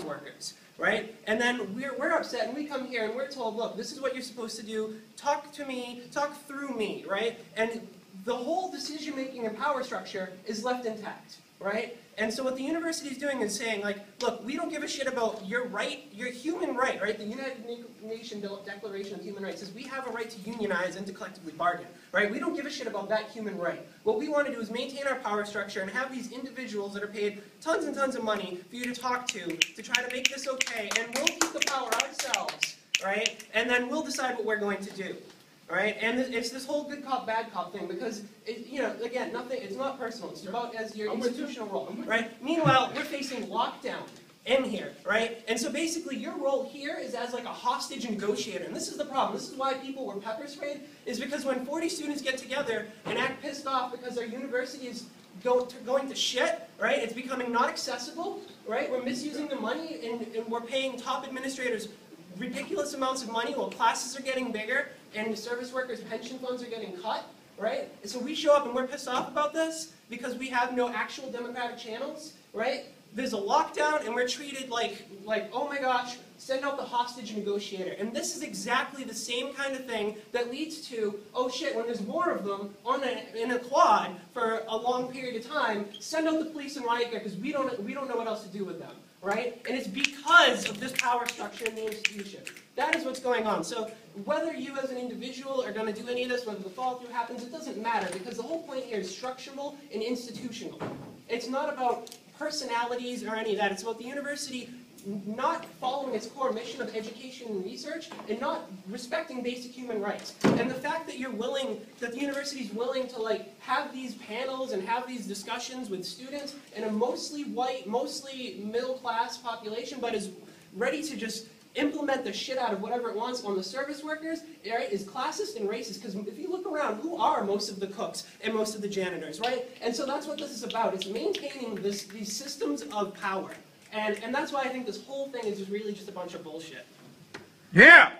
workers, right? And then we're upset and we come here and we're told, look, this is what you're supposed to do, talk to me, talk through me, right? And the whole decision-making and power structure is left intact, right? And so what the university is doing is saying, like, look, we don't give a shit about your right, your human right, right? The United Nations Declaration of Human Rights says we have a right to unionize and to collectively bargain, right? We don't give a shit about that human right. What we want to do is maintain our power structure and have these individuals that are paid tons and tons of money for you to talk to try to make this okay, and we'll keep the power ourselves, right? And then we'll decide what we're going to do. All right, and it's this whole good cop, bad cop thing because, you know, again, nothing. It's not personal. It's about as your institutional role, right? Meanwhile, we're facing lockdown in here, right? And so basically, your role here is as like a hostage negotiator, and this is the problem. This is why people were pepper sprayed, is because when 40 students get together and act pissed off because their university is going to shit, right? It's becoming not accessible, right? We're misusing the money, and we're paying top administrators ridiculous amounts of money while classes are getting bigger and the service workers' pension funds are getting cut, right? And so we show up and we're pissed off about this because we have no actual democratic channels, right? There's a lockdown and we're treated like oh my gosh, send out the hostage negotiator. And this is exactly the same kind of thing that leads to, oh shit, when there's more of them in a quad for a long period of time, send out the police and riot gear because we don't know what else to do with them. Right? And it's because of this power structure in the institution. That is what's going on. So whether you as an individual are going to do any of this, whether the follow-through happens, it doesn't matter because the whole point here is structural and institutional. It's not about personalities or any of that. It's about the university not following its core mission of education and research and not respecting basic human rights. And the fact that that the university is willing to like have these panels and have these discussions with students in a mostly white, mostly middle class population, but is ready to just implement the shit out of whatever it wants on the service workers, right, is classist and racist. Because if you look around, who are most of the cooks and most of the janitors, right? And so that's what this is about. It's maintaining these systems of power. And that's why I think this whole thing is just really just a bunch of bullshit. Yeah!